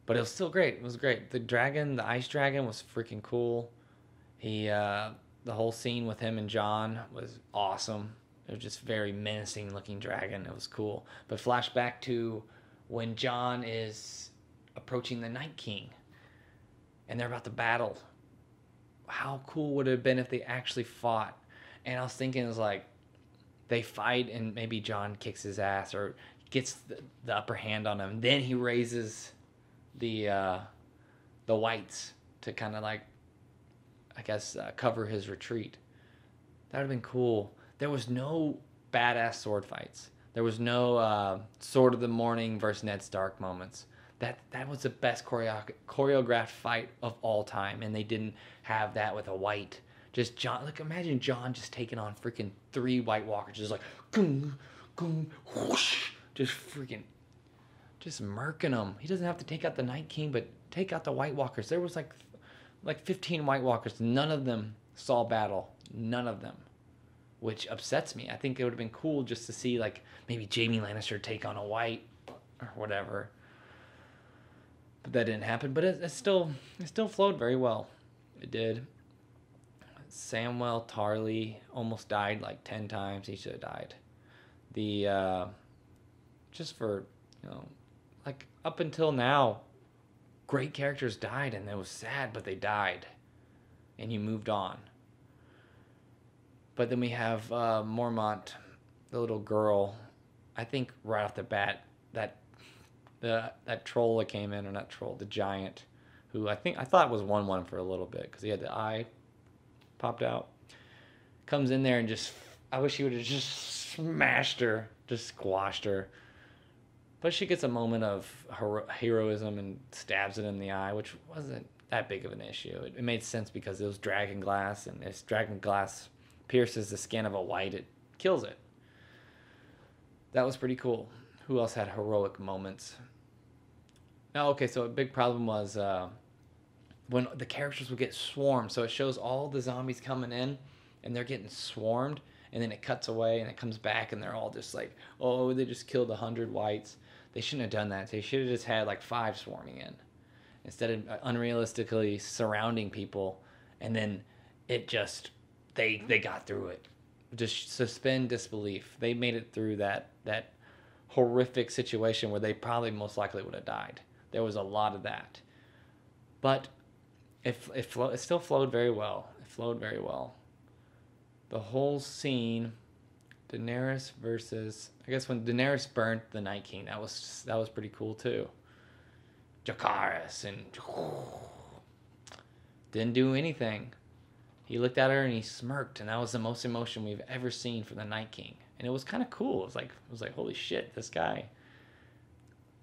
But it was still great. It was great. The ice dragon, was freaking cool. The whole scene with him and John was awesome. It was just very menacing looking dragon. It was cool. But flashback to when John is approaching the Night King and they're about to battle. How cool would it have been if they actually fought? And I was thinking, it was like they fight and maybe John kicks his ass or gets the upper hand on him. Then he raises the uh, the whites to kind of like, I guess, cover his retreat. That would have been cool. There was no badass sword fights. There was no Sword of the Morning versus Ned Stark moments. That was the best choreographed fight of all time, and they didn't have that with a white. Just John. Like, imagine John just taking on freaking 3 White Walkers, just like, gung, gung, whoosh, just freaking, just murking them. He doesn't have to take out the Night King, but take out the White Walkers. There was like 15 White Walkers. None of them saw battle. None of them, which upsets me. I think it would have been cool just to see like maybe Jaime Lannister take on a White or whatever. But that didn't happen. But it still flowed very well. It did. Samwell Tarly almost died like 10 times. He should have died. The just for, like up until now, great characters died and it was sad, but they died, and you moved on. But then we have Mormont, the little girl. I think right off the bat, that troll that came in, or not troll, the giant, who I thought was 1-1 for a little bit because he had the eye popped out, comes in there and just, I wish he would have just smashed her, just squashed her. But she gets a moment of heroism and stabs it in the eye, which wasn't that big of an issue. It made sense because it was dragon glass, and if dragon glass pierces the skin of a white, it kills it. That was pretty cool. Who else had heroic moments? Oh, okay, so a big problem was when the characters would get swarmed. So it shows all the zombies coming in, and they're getting swarmed, and then it cuts away, and it comes back, and they're all just like, oh, they just killed 100 whites. They shouldn't have done that. They should have just had like 5 swarming in, instead of unrealistically surrounding people, and then it just, they got through it. Just suspend disbelief. They made it through that horrific situation where they probably most likely would have died. There was a lot of that, but it still flowed very well. It flowed very well. The whole scene, Daenerys versus, I guess when Daenerys burnt the Night King, that was pretty cool too. Jacaerys, and didn't do anything. He looked at her and he smirked, and that was the most emotion we've ever seen for the Night King. And it was kind of cool. It was like holy shit, this guy.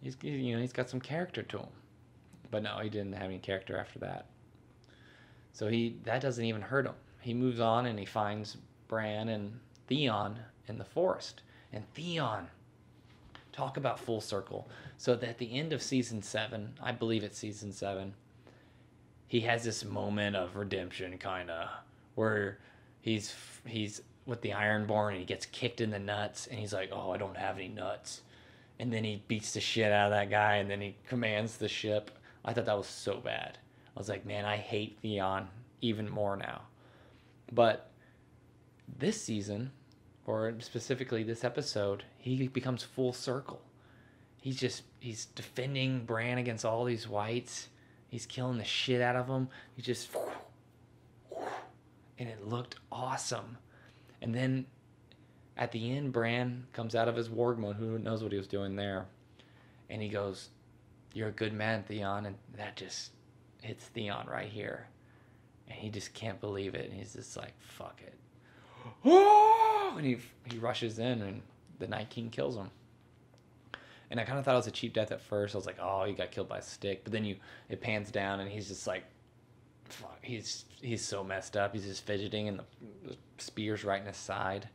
He's got some character to him. But no, he didn't have any character after that. So that doesn't even hurt him. He moves on and he finds Bran and Theon in the forest. And Theon, talk about full circle. So that at the end of season 7, I believe it's season 7, he has this moment of redemption, kind of, where he's with the Ironborn and he gets kicked in the nuts, and he's like, oh, I don't have any nuts. And then he beats the shit out of that guy, and then he commands the ship. I thought that was so bad. I was like, man, I hate Theon even more now. But this season, or specifically this episode, he becomes full circle. He's defending Bran against all these whites. He's killing the shit out of them. He just, and it looked awesome. And then at the end, Bran comes out of his warg mode. Who knows what he was doing there? And he goes, you're a good man, Theon. And that just hits Theon right here. And he just can't believe it. And he's just like, fuck it. And he rushes in, and the Night King kills him. And I kind of thought it was a cheap death at first. I was like, oh, he got killed by a stick. But then it pans down, and he's just like, fuck, he's so messed up. He's just fidgeting, and the spear's right in his side.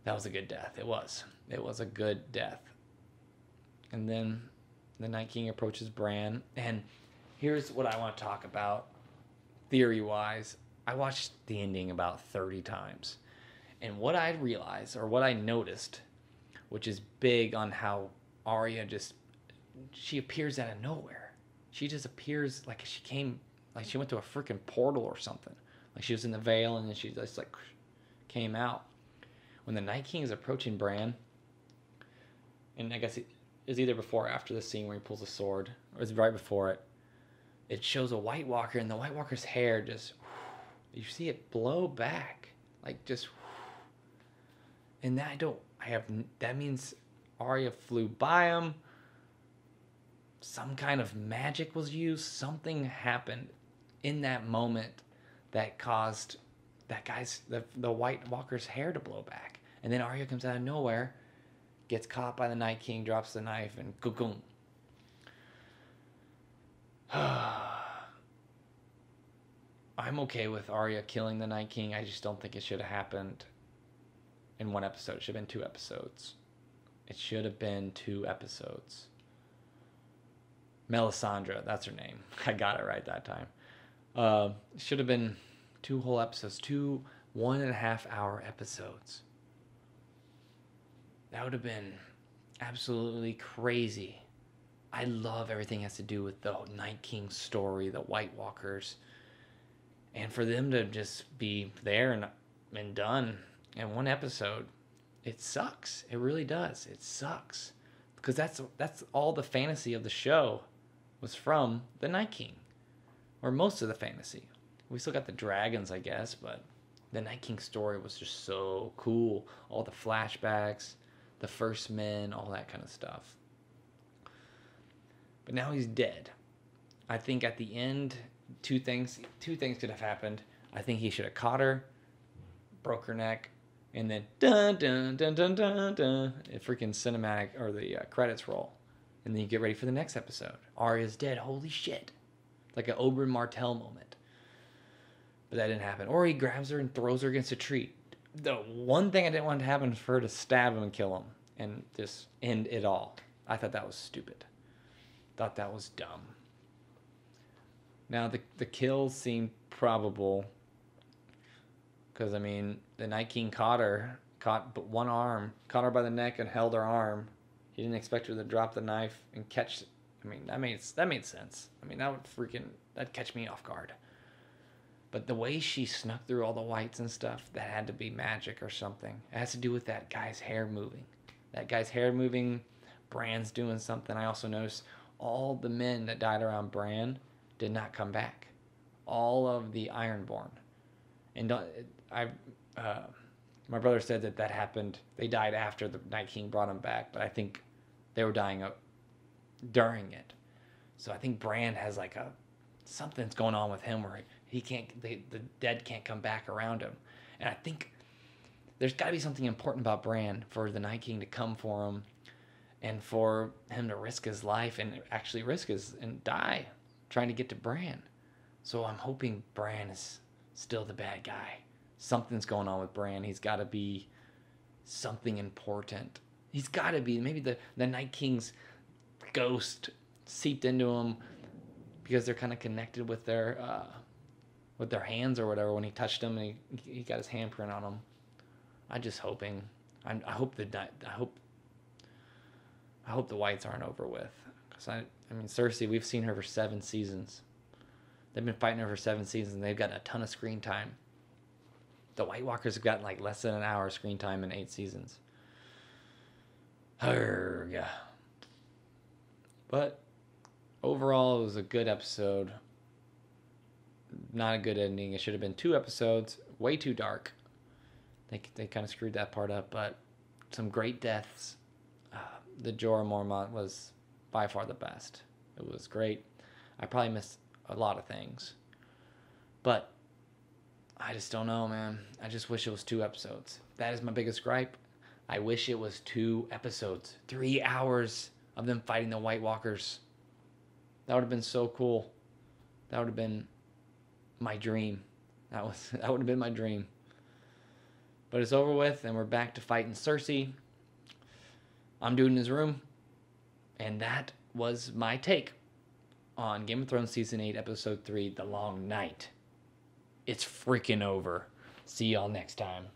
That was a good death. It was a good death. And then the Night King approaches Bran. And here's what I want to talk about, theory-wise. I watched the ending about 30 times. And what I realized, or what I noticed, which is big on how Arya just she appears out of nowhere. She just appears like like she went to a freaking portal or something. Like she was in the veil and then she just like came out. When the Night King is approaching Bran, and I guess it is either before or after the scene where he pulls a sword, or it's right before it. It shows a White Walker, and the White Walker's hair just, you see it blow back, like just, and that means Arya flew by him. Some kind of magic was used. Something happened in that moment that caused the White Walker's hair to blow back. And then Arya comes out of nowhere, gets caught by the Night King, drops the knife, and go-goom. I'm okay with Arya killing the Night King. I just don't think it should have happened in one episode. It should have been 2 episodes. It should have been 2 episodes. Melisandre, that's her name. I got it right that time. It should have been 2 whole episodes. 2 1.5-hour episodes. That would have been absolutely crazy. I love everything that has to do with the Night King story, the White Walkers. And for them to just be there and done in 1 episode, it sucks. It really does. It sucks. Because that's all the fantasy of the show was from the Night King. Or most of the fantasy. We still got the dragons, I guess, but the Night King story was just so cool. All the flashbacks, the first men, all that kind of stuff. But now he's dead. I think at the end, two things could have happened. I think he should have caught her, broke her neck, and then dun dun dun dun dun dun, a freaking cinematic or the credits roll, and then you get ready for the next episode. Arya's dead. Holy shit! Like an Oberyn Martell moment. But that didn't happen. Or he grabs her and throws her against a tree. The one thing I didn't want to happen was for her to stab him and kill him and just end it all. I thought that was stupid. Thought that was dumb. Now the kills seem probable because I mean the Night King caught her by the neck and held her arm. He didn't expect her to drop the knife and catch. I mean that made sense. I mean that'd catch me off guard. But the way she snuck through all the whites and stuff, that had to be magic or something. It has to do with that guy's hair moving. That guy's hair moving. Bran's doing something. I also noticed all the men that died around Bran did not come back. All of the Ironborn. And my brother said that happened. They died after the Night King brought them back, but I think they were dying during it. So I think Bran has like something's going on with him where he can't. The dead can't come back around him, and I think there's got to be something important about Bran for the Night King to come for him. And for him to risk his life and actually and die trying to get to Bran. So I'm hoping Bran is still the bad guy. Something's going on with Bran. He's got to be something important. He's got to be. Maybe the Night King's ghost seeped into him because they're kind of connected with their hands or whatever. When he touched him, and he got his handprint on him. I'm just hoping. I hope the whites aren't over with. Because I mean, Cersei, we've seen her for 7 seasons. They've been fighting her for 7 seasons, and they've gotten a ton of screen time. The White Walkers have gotten like less than an hour screen time in 8 seasons. But overall, it was a good episode. Not a good ending. It should have been 2 episodes. Way too dark. They kind of screwed that part up, but some great deaths. The Jorah Mormont was by far the best. It was great. I probably missed a lot of things. But I just don't know, man. I just wish it was 2 episodes. That is my biggest gripe. I wish it was 2 episodes. 3 hours of them fighting the White Walkers. That would have been so cool. That would have been my dream. That would have been my dream. But it's over with, and we're back to fighting Cersei. I'm Dude in His Room, and that was my take on Game of Thrones Season 8, Episode 3, The Long Night. It's freaking over. See y'all next time.